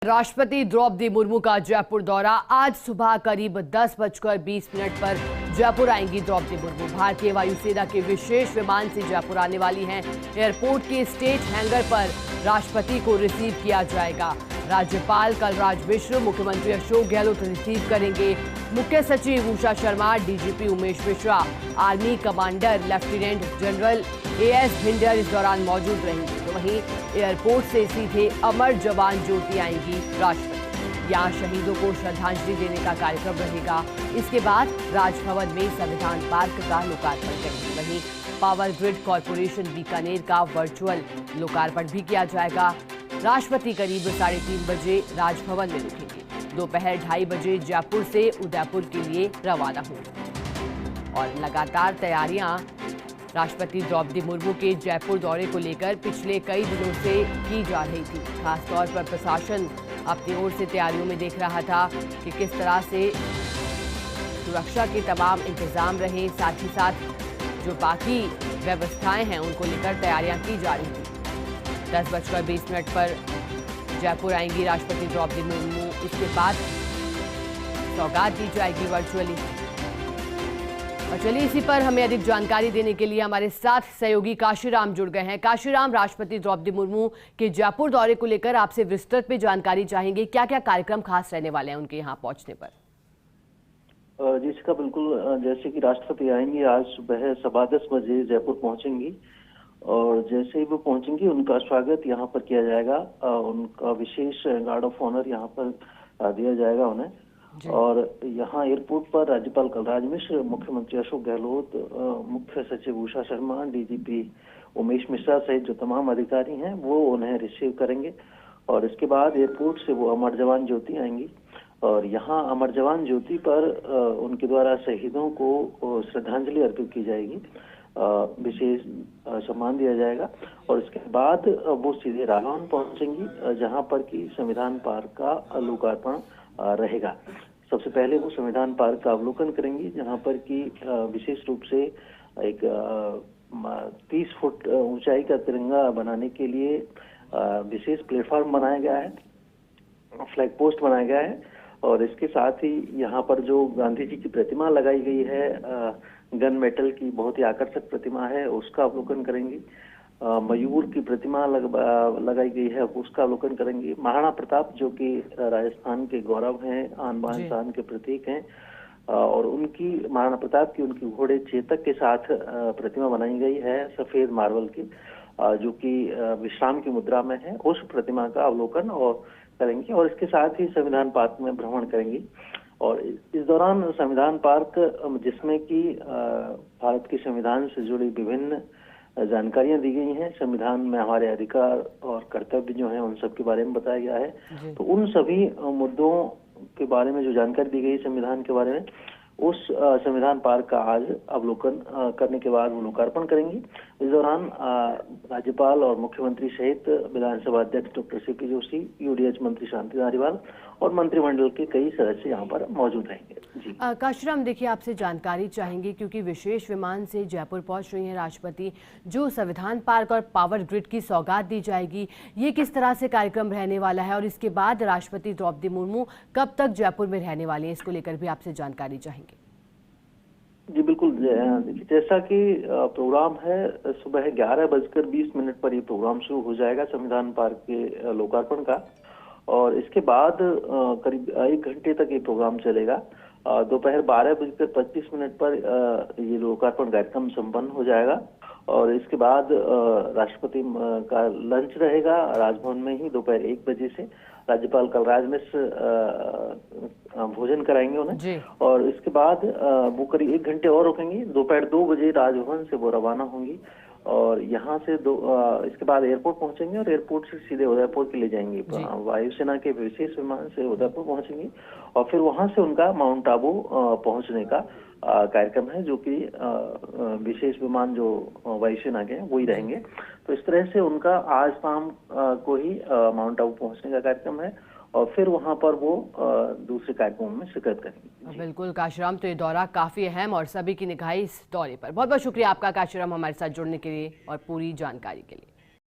राष्ट्रपति द्रौपदी मुर्मू का जयपुर दौरा। आज सुबह करीब 10:20 पर जयपुर आएंगी द्रौपदी मुर्मू। भारतीय वायुसेना के विशेष विमान से जयपुर आने वाली हैं। एयरपोर्ट के स्टेट हैंगर पर राष्ट्रपति को रिसीव किया जाएगा। राज्यपाल कलराज मिश्र, मुख्यमंत्री अशोक गहलोत रिसीव करेंगे। मुख्य सचिव Usha Sharma, DGP Umesh Mishra, army commander lieutenant general AS Bhinder इस दौरान मौजूद रहेंगे। तो वहीं एयरपोर्ट से सीधे अमर जवान ज्योति आएंगी राष्ट्रपति। यहाँ शहीदों को श्रद्धांजलि देने का कार्यक्रम रहेगा। इसके बाद राजभवन में संविधान पार्क का लोकार्पण करेंगे। वहीं पावर ग्रिड कॉरपोरेशन बीकानेर का वर्चुअल लोकार्पण भी किया जाएगा। राष्ट्रपति करीब 3:30 बजे राजभवन में रुकेंगे। दोपहर 2:30 बजे जयपुर से उदयपुर के लिए रवाना होंगे। और लगातार तैयारियां राष्ट्रपति द्रौपदी मुर्मू के जयपुर दौरे को लेकर पिछले कई दिनों से की जा रही थी। खासतौर पर प्रशासन अपनी ओर से तैयारियों में देख रहा था कि किस तरह से सुरक्षा के तमाम इंतजाम रहे, साथ ही साथ जो बाकी व्यवस्थाएं हैं उनको लेकर तैयारियां की जा रही थी। 10:20 पर जयपुर आएंगी राष्ट्रपति द्रौपदी मुर्मू। इसके बाद सौगात दी जाएगी वर्चुअली। और चलिए इसी पर हमें अधिक जानकारी देने के लिए हमारे साथ सहयोगी काशीराम जुड़ गए हैं। काशीराम, राष्ट्रपति द्रौपदी मुर्मू के जयपुर दौरे को लेकर आपसे विस्तृत में जानकारी चाहेंगे। क्या क्या कार्यक्रम खास रहने वाले हैं उनके यहाँ पहुंचने पर? जी इसका बिल्कुल, जैसे कि राष्ट्रपति आएंगे आज सुबह 10:15 बजे जयपुर पहुंचेंगी और जैसे ही वो पहुंचेंगी उनका स्वागत यहाँ पर किया जाएगा। उनका विशेष गार्ड ऑफ ऑनर यहाँ पर दिया जाएगा उन्हें। और यहाँ एयरपोर्ट पर राज्यपाल कलराज मिश्र, मुख्यमंत्री अशोक गहलोत, मुख्य सचिव उषा शर्मा, डीजीपी उमेश मिश्रा सहित जो तमाम अधिकारी हैं वो उन्हें रिसीव करेंगे। और इसके बाद एयरपोर्ट से वो अमर जवान ज्योति आएंगी और यहाँ अमर जवान ज्योति पर उनके द्वारा शहीदों को श्रद्धांजलि अर्पित की जाएगी, विशेष सम्मान दिया जाएगा। और इसके बाद वो सीधे राजभवन पहुंचेंगी जहां पर कि संविधान पार्क का लोकार्पण रहेगा। सबसे पहले वो संविधान पार्क का अवलोकन करेंगी जहां पर कि विशेष रूप से एक 30 फुट ऊंचाई का तिरंगा बनाने के लिए विशेष प्लेटफॉर्म बनाया गया है, फ्लैग पोस्ट बनाया गया है। और इसके साथ ही यहाँ पर जो गांधी जी की प्रतिमा लगाई गई है, गन मेटल की बहुत ही आकर्षक प्रतिमा है, उसका अवलोकन करेंगी। मयूर की प्रतिमा लगाई गई है, उसका अवलोकन करेंगी। महाराणा प्रताप जो कि राजस्थान के गौरव हैं, आन बान शान के प्रतीक हैं, और उनकी महाराणा प्रताप की उनकी घोड़े चेतक के साथ प्रतिमा बनाई गई है सफेद मार्बल की, जो कि विश्राम की मुद्रा में है। उस प्रतिमा का अवलोकन और करेंगे और इसके साथ ही संविधान पार्क में भ्रमण करेंगी। और इस दौरान संविधान पार्क, जिसमें कि भारत के संविधान से जुड़ी विभिन्न जानकारियां दी गई हैं, संविधान में हमारे अधिकार और कर्तव्य जो हैं उन सब के बारे में बताया गया है। तो उन सभी मुद्दों के बारे में जो जानकारी दी गई संविधान के बारे में, उस संविधान पार्क का आज अवलोकन करने के बाद वो लोकार्पण करेंगी। इस दौरान राज्यपाल और मुख्यमंत्री सहित विधानसभा अध्यक्ष डॉक्टर सीपी जोशी, यूडीएच मंत्री शांति धारीवाल और मंत्रिमंडल के कई सदस्य यहाँ पर मौजूद रहेंगे। जी काशीराम, देखिए आपसे जानकारी चाहेंगे क्योंकि विशेष विमान से जयपुर पहुंच रही हैं राष्ट्रपति, जो संविधान पार्क और पावर ग्रिड की सौगात दी जाएगी, ये किस तरह से कार्यक्रम रहने वाला है और इसके बाद राष्ट्रपति द्रौपदी मुर्मू कब तक जयपुर में रहने वाली हैं, इसको लेकर भी आपसे जानकारी चाहेंगे। जी बिल्कुल, देखिए जैसा कि प्रोग्राम है, सुबह 11:20 पर ये प्रोग्राम शुरू हो जाएगा संविधान पार्क के लोकार्पण का। और इसके बाद करीब 1 घंटे तक ये प्रोग्राम चलेगा। दोपहर 12:25 पर ये लोकार्पण कार्यक्रम संपन्न हो जाएगा। और इसके बाद राष्ट्रपति का लंच रहेगा राजभवन में ही दोपहर 1 बजे से। राज्यपाल कलराज मिश्र भोजन कराएंगे उन्हें। और इसके बाद वो करीब 1 घंटे और रुकेंगी। दोपहर 2 बजे राजभवन से वो रवाना होंगी और यहाँ से इसके बाद एयरपोर्ट पहुंचेंगे और एयरपोर्ट से सीधे उदयपुर के लिए जाएंगे। वायुसेना के विशेष विमान से उदयपुर पहुंचेंगी और फिर वहां से उनका माउंट आबू पहुंचने का कार्यक्रम है, जो कि विशेष विमान जो वायुसेना के हैं वही रहेंगे। तो इस तरह से उनका आज शाम को ही माउंट आबू पहुंचने का कार्यक्रम है और फिर वहां पर वो दूसरे कार्यक्रमों में शिरकत करेंगे। बिल्कुल काशीराम, तो ये दौरा काफी अहम और सभी की निगाहें इस दौरे पर। बहुत बहुत शुक्रिया आपका काशीराम, हमारे साथ जुड़ने के लिए और पूरी जानकारी के लिए।